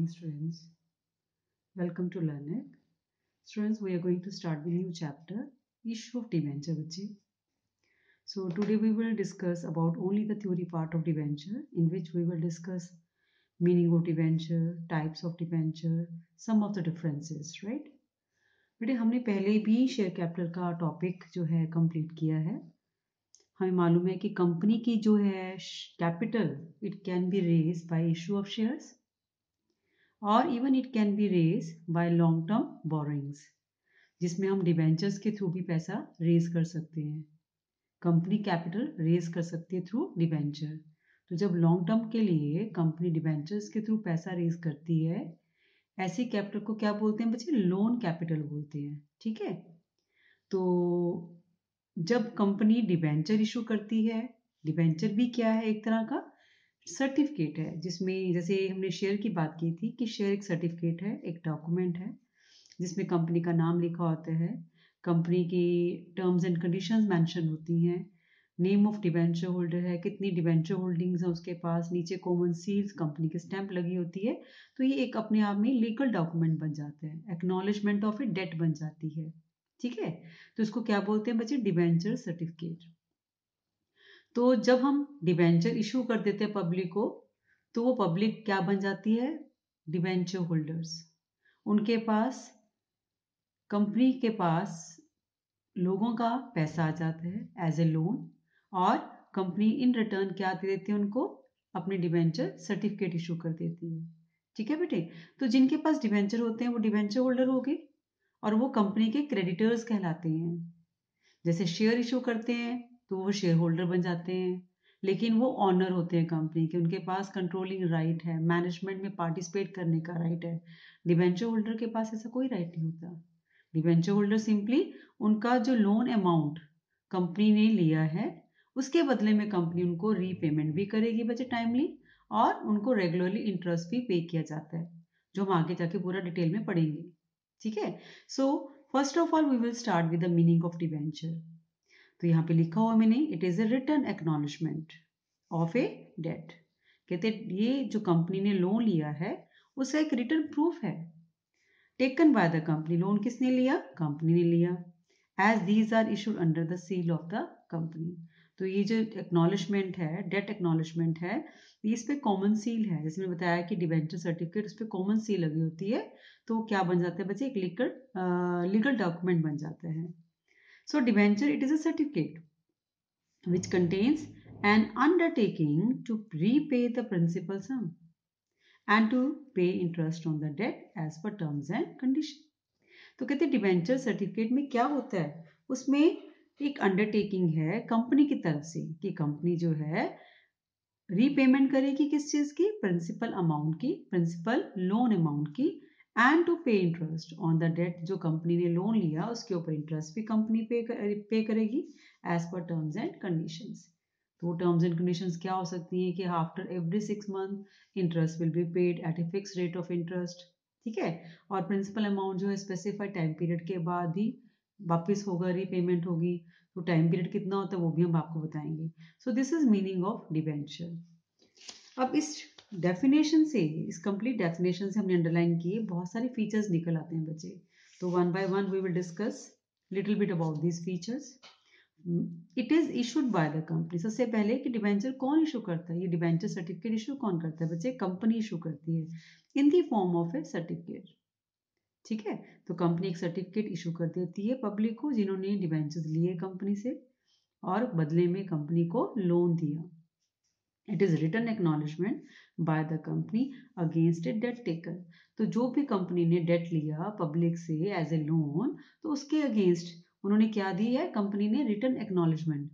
students. Welcome to LearnEd. Students, we are going to start the new chapter, Issue of Debenture. So today we will discuss about only the theory part of debenture, in which we will discuss meaning of debenture, types of debenture, some of the differences, right? बेटे हमने पहले भी share capital का topic जो है complete किया है. हमें मालूम है कि कंपनी की जो है capital it can be raise by issue of shares और even it can be raise by long term borrowings, जिसमें हम डिबेंचर्स के थ्रू भी पैसा रेज कर सकते हैं. कंपनी कैपिटल रेज कर सकती है थ्रू डिबेंचर. तो जब लॉन्ग टर्म के लिए कंपनी डिबेंचर्स के थ्रू पैसा रेज करती है, ऐसी कैपिटल को क्या बोलते हैं बच्चे? लोन कैपिटल बोलते हैं. ठीक है. तो जब कंपनी डिबेंचर इशू करती है, डिबेंचर भी क्या है? एक तरह का सर्टिफिकेट है, जिसमें जैसे हमने शेयर की बात की थी कि शेयर एक सर्टिफिकेट है, एक डॉक्यूमेंट है जिसमें कंपनी का नाम लिखा होता है, कंपनी की टर्म्स एंड कंडीशंस मेंशन होती हैं, नेम ऑफ डिबेंचर होल्डर है, कितनी डिबेंचर होल्डिंग्स है उसके पास, नीचे कॉमन सील्स कंपनी की स्टैंप लगी होती है. तो ये एक अपने आप में लीगल डॉक्यूमेंट बन जाता है, एक्नॉलेजमेंट ऑफ ए डेट बन जाती है. ठीक है. तो इसको क्या बोलते हैं बच्चे? Debenture certificate. तो जब हम डिबेंचर इशू कर देते हैं पब्लिक को, तो वो पब्लिक क्या बन जाती है? Debenture holders. उनके पास, कंपनी के पास लोगों का पैसा आ जाता है एज ए लोन, और कंपनी इन रिटर्न क्या दे देती है उनको? अपने डिबेंचर सर्टिफिकेट इशू कर देती है. ठीक है बेटे. तो जिनके पास डिबेंचर होते हैं वो डिबेंचर होल्डर हो गए और वो कंपनी के क्रेडिटर्स कहलाते हैं. जैसे शेयर इशू करते हैं तो वो शेयर होल्डर बन जाते हैं, लेकिन वो ऑनर होते हैं कंपनी के, उनके पास कंट्रोलिंग राइट है, मैनेजमेंट में पार्टिसिपेट करने का राइट है. डिबेंचर होल्डर के पास ऐसा कोई राइट नहीं होता. डिबेंचर होल्डर सिंपली उनका जो लोन अमाउंट कंपनी ने लिया है उसके बदले में कंपनी उनको रीपेमेंट भी करेगी बच्चे टाइमली, और उनको रेगुलरली इंटरेस्ट भी पे किया जाता है, जो हम आगे जाके पूरा डिटेल में पढ़ेंगे. ठीक है. So first of all we will start with the meaning of debenture. तो यहाँ पे लिखा हुआ मैंने, it is a written acknowledgement of a debt. कहते ये जो कंपनी ने लोन लिया है उसका एक रिटर्न प्रूफ है, taken by the company. Loan किसने लिया? कंपनी ने लिया. As these are issued under the seal of the company. तो ये जो एक्नॉलेजमेंट है, डेट एक्नॉलेजमेंट है, इस पे कॉमन सील है. जैसे मैंने बताया कि डिबेंचर सर्टिफिकेट, उस पर कॉमन सील लगी होती है, तो क्या बन जाता है बच्चे? एक लीगल डॉक्यूमेंट बन जाता है. So debenture, it is a certificate which contains an undertaking to repay the principal sum and to pay interest on the debt as per terms and conditions. तो कहते हैं डिबेंचर सर्टिफिकेट में क्या होता है? उसमें एक अंडरटेकिंग है कंपनी की तरफ से कि कंपनी जो है रीपेमेंट करेगी किस चीज की? प्रिंसिपल अमाउंट की, प्रिंसिपल लोन अमाउंट की, एंड टू पे इंटरेस्ट ऑन द डेट. जो कंपनी ने लोन लिया उसके ऊपर इंटरेस्ट भी कंपनी पे करेगी as per terms and conditions. तो टर्म्स एंड कंडीशंस क्या हो सकती हैं कि after every 6 month interest will be paid at a fix rate of interest. ठीक है. और प्रिंसिपल अमाउंट जो है स्पेसिफाइड टाइम पीरियड के बाद ही वापस होगा, रीपेमेंट होगी. तो टाइम पीरियड कितना होता है वो भी हम आपको बताएंगे. So this is meaning of debenture. अब इस डेफिनेशन से, इस कंप्लीट डेफिनेशन से हमने अंडरलाइन किए बहुत सारे फीचर्स निकल आते हैं बच्चे. तो one by one we will discuss little bit about these features. It is issued by the company. सबसे पहले कि डिबेंचर कौन इशू करता है? ये डिबेंचर सर्टिफिकेट इशू कौन करता है बच्चे? कंपनी इशू करती है in the form of a certificate. ठीक है. तो कंपनी एक सर्टिफिकेट इशू कर देती है पब्लिक को जिन्होंने डिबेंचर्स लिए कंपनी से और बदले में कंपनी को लोन दिया. It is written acknowledgement by the company against a debt taken. तो जो भी कंपनी ने डेट लिया पब्लिक से एज ए लोन, तो उसके अगेंस्ट उन्होंने क्या दिया है? कंपनी ने रिटर्न एक्नॉलेजमेंट.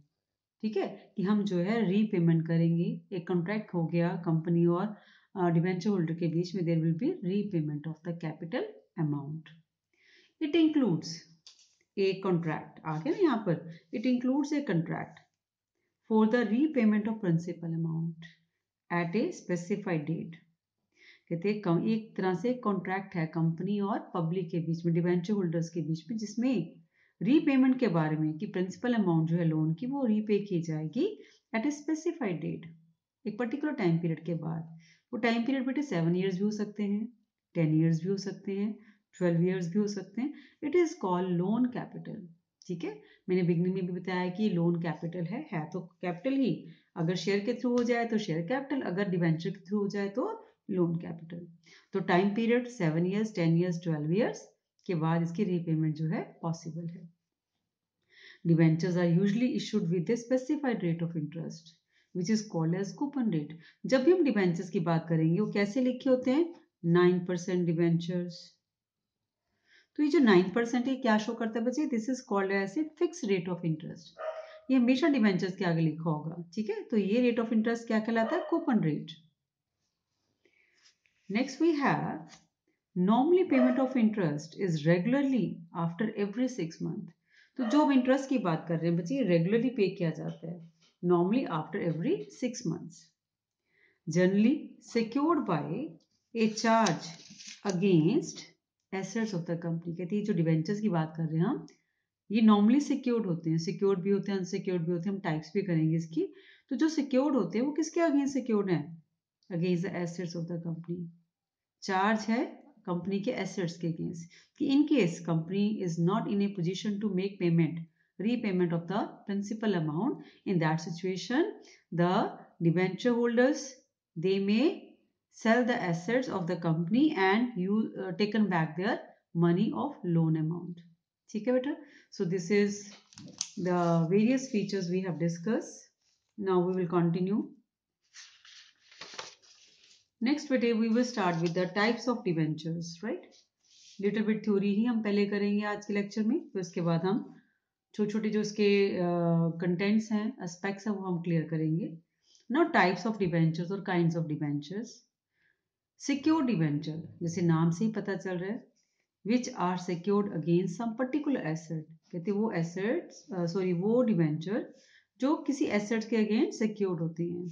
ठीक है. कि हम जो है रीपेमेंट करेंगे. एक कॉन्ट्रैक्ट हो गया कंपनी और डिबेंचर होल्डर के बीच में. There will be repayment of the capital amount. It includes a contract. आ गया ना यहाँ पर? It includes a contract for the repayment of principal amount at a specified date. कहते हैं एक तरह से कॉन्ट्रैक्ट है कंपनी और पब्लिक के बीच में, डिबेंचर होल्डर्स के बीच में, जिसमें रीपेमेंट के बारे में कि प्रिंसिपल अमाउंट जो है लोन की वो रीपे की जाएगी एट ए स्पेसिफाइड डेट, एक पर्टिकुलर टाइम पीरियड के बाद. वो टाइम पीरियड बेटे 7 years भी हो सकते हैं, 10 ईयर्स भी हो सकते हैं, 12 ईयर्स भी हो सकते हैं. It is called loan capital. ठीक है, मैंने बिगनिंग में भी बताया कि लोन कैपिटल है तो कैपिटल ही. अगर शेयर के थ्रू हो जाए तो शेयर कैपिटल, अगर डिवेंचर के थ्रू हो जाए तो लोन कैपिटल. तो time period 7 years, 10 years, 12 years के बाद इसकी रीपेमेंट जो है पॉसिबल है. Debentures are usually issued with a specified rate of interest, which is called as coupon rate. जब भी हम debentures की बात करेंगे वो कैसे लिखे होते हैं? 9% debentures. तो ये जो 9% है क्या शो करता है बच्चे? This is called as a fix rate of interest. ये हमेशा डिबेंचर्स के आगे लिखा होगा. ठीक है, तो ये रेट ऑफ इंटरेस्ट क्या कहलाता है? Coupon rate. Next we have normally payment of interest is regularly after every 6 month. तो जो हम इंटरेस्ट की बात कर रहे हैं बच्चे, रेगुलरली पे किया जाता है normally after every 6 months. Generally secured by A charge against assets of the company. कहती है जो डिवेंचर्स की बात कर रहे हैं हम, ये नॉर्मली सिक्योर्ड होते हैं. सिक्योर्ड भी होते हैं, अनसिक्योर्ड भी होते हैं. हम टाइप्स भी करेंगे इसकी. तो जो सिक्योर्ड होते हैं वो किसके अगेंस्ट सिक्योर्ड है? Against the assets of the company. Charge है कंपनी के एसेट्स के अगेंस्ट कि in case company is not in a position to make payment, repayment of the principal amount, in that situation the debenture holders they may sell the assets of the company and you taken back their money of loan amount. ठीक है बेटा. So this is the various features we have discussed. Now we will continue. Next today we will start with the types of debentures, right? Little bit theory ही हम पहले करेंगे आज के lecture में, तो इसके बाद हम छोटे छोटे जो इसके कंटेंट्स हैं, एस्पेक्ट्स हैं, वो हम क्लियर करेंगे. Now types of debentures और kinds of debentures. Secured debenture, जैसे नाम से ही पता चल रहा है, which are secured against some particular asset. कहते वो एसेट्स वो डिवेंचर जो किसी एसेट के अगेंस्ट सिक्योर्ड होते हैं.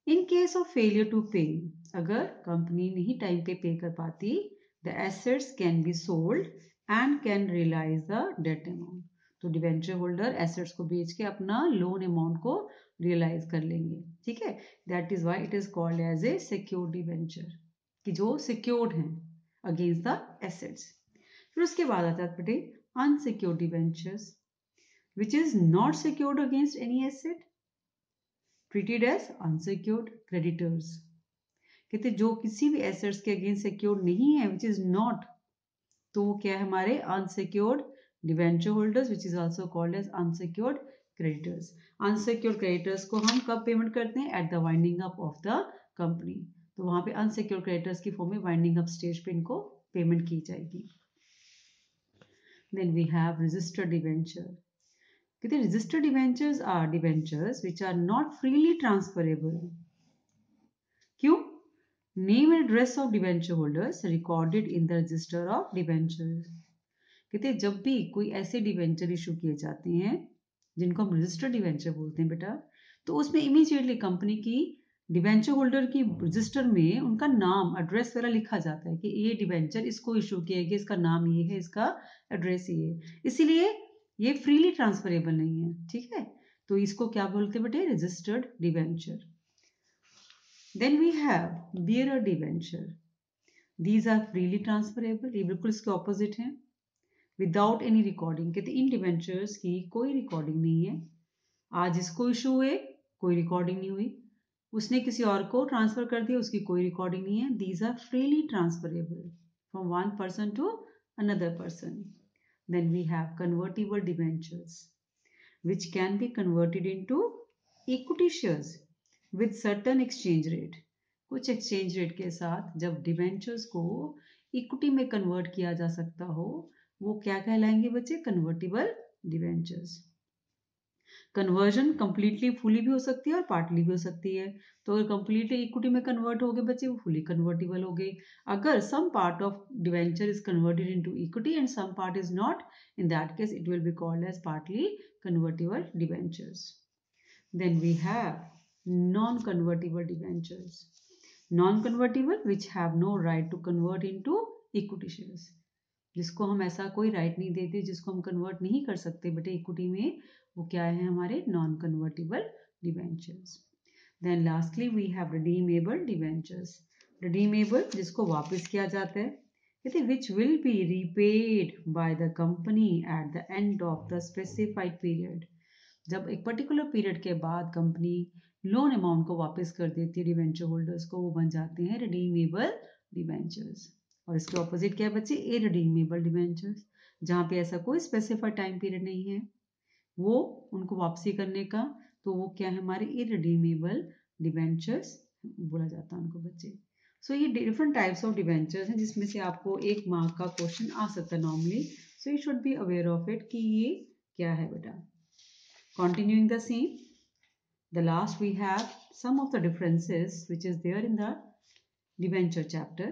In case of failure to pay, अगर कंपनी नहीं टाइम पे कर पाती, the assets can be sold and can realise the debt amount. तो डिवेंचर होल्डर एसेट्स को बेच के अपना लोन अमाउंट को रियलाइज कर लेंगे. ठीक है, that is why it is called as a secured debenture, कि जो सिक्योर्ड हैं अगेंस्ट द एसेट्स. फिर उसके बाद आता है बेटे unsecured debentures, which is not secured against any asset, treated as unsecured creditors. कहते जो किसी भी एसेट्स के अगेंस्ट सिक्योर्ड नहीं है, विच इज नॉट, तो वो क्या है? हमारे unsecured debenture holders, which is also called as unsecured creditors. Unsecured creditors को हम कब पेमेंट करते हैं? At the winding up of the company. तो वहां पे अनसिक्योर्ड क्रेडिटर्स की फॉर्म में वाइंडिंग अप स्टेज पे इनको पेमेंट की जाएगी. Then we have registered debenture. कहते registered debentures are debentures which are not freely transferable. क्यों? Name and address of debenture holders recorded in the register of debentures. कहते हैं जब भी कोई ऐसे डिवेंचर इशू किए जाते हैं जिनको हम रजिस्टर्ड डिवेंचर बोलते हैं बेटा, तो उसमें इमीडिएटली कंपनी की डिवेंचर होल्डर की रजिस्टर में उनका नाम, एड्रेस वगैरह लिखा जाता है कि ये डिवेंचर इसको इशू किया गया, इसका नाम ये है, इसका एड्रेस ये है. इसीलिए ये फ्रीली ट्रांसफरेबल नहीं है. ठीक है, तो इसको क्या बोलते हैं बेटे? Registered debenture. Then we have bearer debenture. These are freely transferable. ये बिल्कुल इसके ऑपोजिट है. Without any recording. कहते इन डिवेंचर्स की कोई रिकॉर्डिंग नहीं है. आज इसको इशू हुए, कोई रिकॉर्डिंग नहीं हुई. उसने किसी और को ट्रांसफर कर दिया, उसकी कोई रिकॉर्डिंग नहीं है. These are freely transferable from one person to another person. Then we have convertible debentures which can be converted into equity shares with certain exchange rate. कुछ एक्सचेंज रेट के साथ जब डिवेंचर्स को इक्विटी में convert किया जा सकता हो, वो क्या कहलाएंगे बच्चे? Convertible debentures. Conversion completely fully भी हो सकती है और पार्टली भी हो सकती है. तो अगर कंप्लीटली इक्विटी में कन्वर्ट हो गए बच्चे, वो फुली कन्वर्टेबल हो गए. अगर some part of debenture is converted into equity and some part is not, in that case it will be called as partly convertible debentures. Then we have non-convertible debentures. Non-convertible which have no right to convert into equity shares. जिसको हम ऐसा कोई right नहीं देते, जिसको हम convert नहीं कर सकते बेटे इक्विटी में, वो क्या है? हमारे non convertible debentures. Then lastly we have redeemable debentures. Redeemable जिसको वापस किया जाता है, कहते which will be repaid by the company at the end of the specified period. जब एक पर्टिकुलर पीरियड के बाद कंपनी लोन अमाउंट को वापस कर देती है डिवेंचर होल्डर्स को, वो बन जाते हैं रिडीमेबल डिवेंचर्स। और इसके ऑपोजिट क्या है बच्चे, इररिडीमेबल डिवेंचर्स, जहाँ पे ऐसा कोई स्पेसिफाइड टाइम पीरियड नहीं है वो उनको वापसी करने का, तो वो क्या है हमारे इररिडीमेबल डिवेंचर्स बोला जाता है उनको बच्चे। सो ये डिफरेंट टाइप्स ऑफ डिवेंचर्स हैं जिसमें से आपको एक मार्क का क्वेश्चन आ सकता है normally, so you should be aware of it कि ये क्या है बेटा। Continuing the same, the last we have some of the differences which is there in the debenture chapter.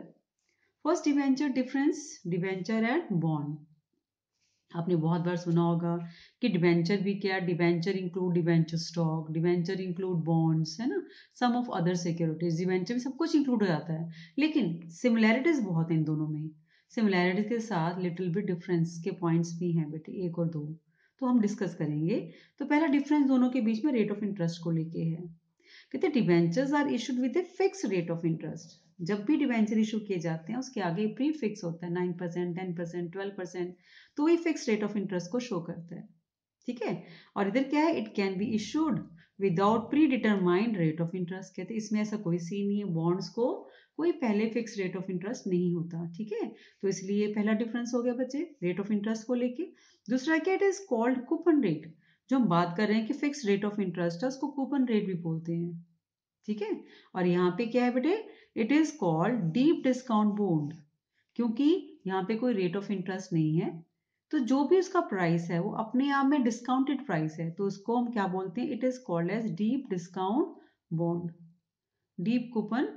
First debenture difference, debenture and bond. आपने बहुत बार सुना होगा कि डिवेंचर भी क्या, debenture include debenture stock, debenture include bonds, है ना, सम of other securities, debenture में सब कुछ इंक्लूड हो जाता है, लेकिन सिमिलैरिटीज बहुत है इन दोनों में। सिमिलैरिटीज के साथ लिटिल बिट डिफरेंस के पॉइंट्स भी हैं बेटे, एक और दो, तो हम डिस्कस करेंगे। तो पहला डिफरेंस दोनों के बीच में रेट ऑफ इंटरेस्ट को लेके है। कहते हैं debentures are issued with a fix rate of interest. जब भी डिवेंचर इशू किए जाते हैं उसके आगे प्री फिक्स होता है 9%, 10%, 12%, तो वही फिक्स रेट ऑफ इंटरेस्ट को शो करता है, ठीक है। और इधर क्या है, it can be issued without pre determined rate of interest. कहते हैं इसमें ऐसा कोई सीन नहीं है, बॉन्ड्स को कोई पहले फिक्स रेट ऑफ इंटरेस्ट नहीं होता, ठीक है। तो इसलिए पहला डिफरेंस हो गया बच्चे रेट ऑफ इंटरेस्ट को लेके। दूसरा क्या, it is called coupon rate. जो हम बात कर रहे हैं कि फिक्स रेट ऑफ इंटरेस्ट है उसको कूपन रेट भी बोलते हैं, ठीक है। और यहाँ पे क्या है बेटे, it is called deep discount bond, क्योंकि यहाँ पे कोई रेट ऑफ इंटरेस्ट नहीं है, तो जो भी उसका प्राइस है वो अपने आप में डिस्काउंटेड प्राइस है, तो उसको हम क्या बोलते हैं, it is called as deep discount bond, deep coupon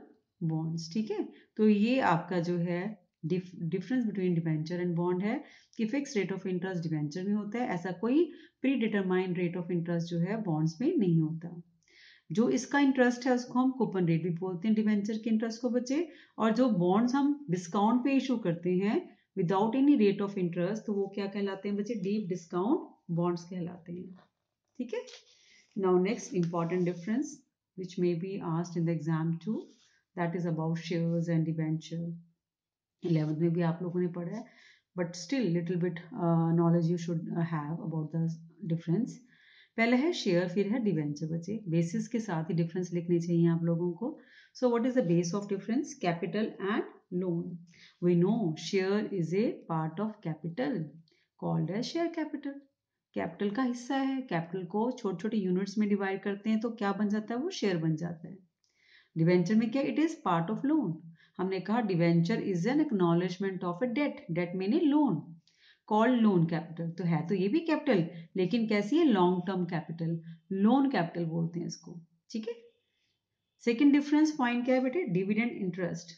bonds, ठीक है। तो ये आपका जो है difference between debenture and bond है कि fix rate of interest debenture में होता है, ऐसा कोई predetermined rate of interest जो है बॉन्ड्स में नहीं होता। जो इसका इंटरेस्ट है उसको हम कूपन रेट भी बोलते हैं डिवेंचर के इंटरेस्ट को बच्चे। और जो बॉन्ड्स हम डिस्काउंट पे इशू करते हैं without any rate of interest, तो वो क्या कहलाते हैं बच्चे, डीप डिस्काउंट बॉन्ड्स कहलाते हैं, ठीक है। Now next important difference which may be asked in the exam too, that is about shares and debenture. 11th में भी आप लोगों ने पढ़ा है, but still little bit knowledge you should have about the difference. पहले है शेयर, फिर है डिवेंचर बच्चे, बेसिस के साथ ही डिफरेंस लिखने चाहिए आप लोगों को। So what is the base of difference, capital and loan. We know share is a part of capital called as share capital. Capital का हिस्सा है, कैपिटल को छोटे छोटे यूनिट्स में डिवाइड करते हैं तो क्या बन जाता है, वो शेयर बन जाता है। डिवेंचर में क्या, it is part of loan. हमने कहा debenture is an acknowledgement of a debt, debt meaning loan, called loan capital. तो है तो ये भी कैपिटल, लेकिन कैसी है, long term capital, loan capital बोलते हैं इसको, ठीक है। सेकेंड डिफरेंस पॉइंट क्या है बेटे, डिविडेंड इंटरेस्ट।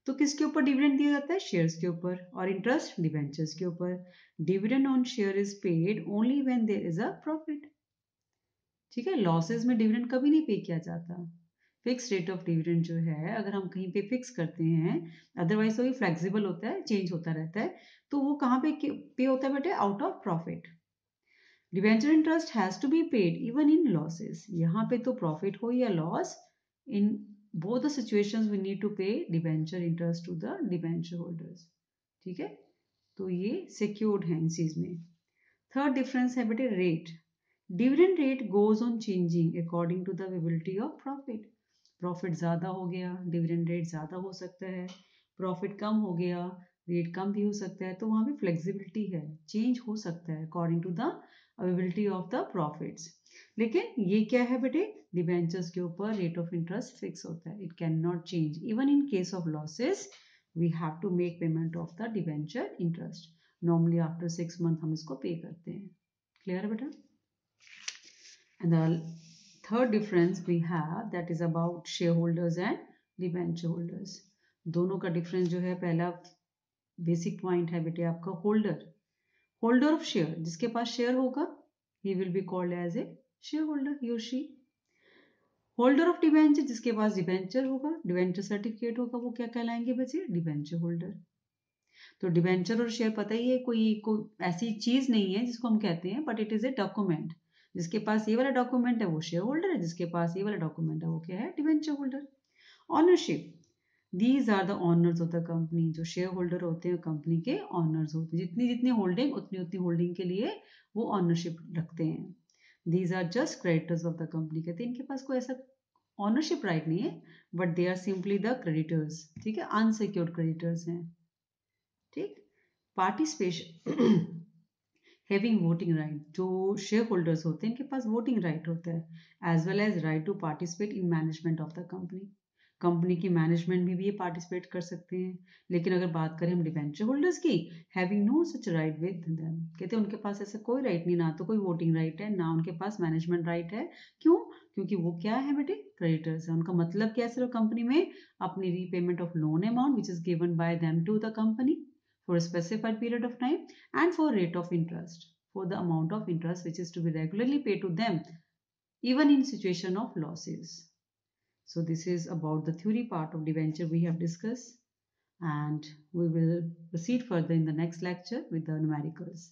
तो किसके ऊपर डिविडेंड दिया जाता है, शेयर्स के ऊपर, और इंटरेस्ट डिवेंचर्स के ऊपर। Dividend on share is paid only when there is a profit, ठीक है। लॉसेस में डिविडेंड कभी नहीं पे किया जाता। फिक्स रेट ऑफ डिविडेंड जो है अगर हम कहीं पे फिक्स करते हैं, अदरवाइज तो ये फ्लेक्सिबल होता है, चेंज होता रहता है, तो वो कहाँ पे होता है बेटे, out of profit. Debenture interest has to be paid even in losses. यहाँ पे तो प्रॉफिट हो या loss, in both the situations we need to pay debenture interest to the debenture holders, ठीक है। तो ये सिक्योर्ड है इन चीज में। थर्ड डिफरेंस है बेटे rate. Dividend rate goes on changing according to the ability of profit. Profit ज़्यादा हो गया, डिविडेंड रेट ज़्यादा हो सकता है, प्रॉफिट कम हो गया, रेट कम भी हो सकता है, तो वहाँ भी फ्लेक्सिबिलिटी है, चेंज हो सकता है according to the availability of the profits. लेकिन ये क्या है बेटे, डिवेंचर्स के ऊपर रेट ऑफ इंटरेस्ट फिक्स होता है, it can not change even in case of losses, we have to make payment of the debenture interest. Normally after 6 month हम इसको पे करते हैं, क्लियर है बेटा। And the third difference we have that is about shareholders and debenture holders. दोनों का difference जो है, पहला बेसिक पॉइंट है बेटे आपका होल्डर, होल्डर ऑफ शेयर, जिसके पास शेयर होगा he will be called as a shareholder, he or she. Holder of debenture, जिसके पास डिवेंचर होगा, डिवेंचर सर्टिफिकेट होगा, वो क्या कहलाएंगे बच्चे, डिवेंचर होल्डर। तो डिवेंचर और शेयर पता ही है, कोई ऐसी चीज नहीं है जिसको हम कहते हैं, but it is a document. जिसके पास ये वाला डॉक्यूमेंट है वो शेयर होल्डर है, जिसके पास ये वाला डॉक्यूमेंट है वो क्या है, debenture holder. Ownership, these are the owners of the company. जो शेयर होल्डर होते हैं कंपनी के ऑनर्स होते हैं. जितनी जितनी होल्डिंग उतनी उतनी होल्डिंग के लिए वो ऑनरशिप रखते हैं. These are just creditors of the company. कहते हैं इनके पास कोई ऐसा ऑनरशिप राइट नहीं है, but they are simply the creditors. ठीक है, अनसिक्योर्ड क्रेडिटर्स हैं. ठीक. Participation having voting right. जो शेयर होल्डर्स होते हैं इनके पास वोटिंग राइट होता है, as well as right to participate in management of the company. Company की मैनेजमेंट में भी ये पार्टिसिपेट कर सकते हैं. लेकिन अगर बात करें हम डिबेंचर होल्डर्स की, having no such right with them. कहते हैं उनके पास ऐसा कोई राइट नहीं, ना तो कोई वोटिंग राइट है, ना उनके पास मैनेजमेंट राइट है. क्यों? क्योंकि वो क्या है बेटे, क्रेडिटर्स है. उनका मतलब क्या है सिर्फ कंपनी में अपनी repayment of loan amount which is given by them to the company for a specified period of time and for rate of interest, for the amount of interest which is to be regularly paid to them even in situation of losses. So this is about the theory part of debenture we have discussed, and we will proceed further in the next lecture with the numericals.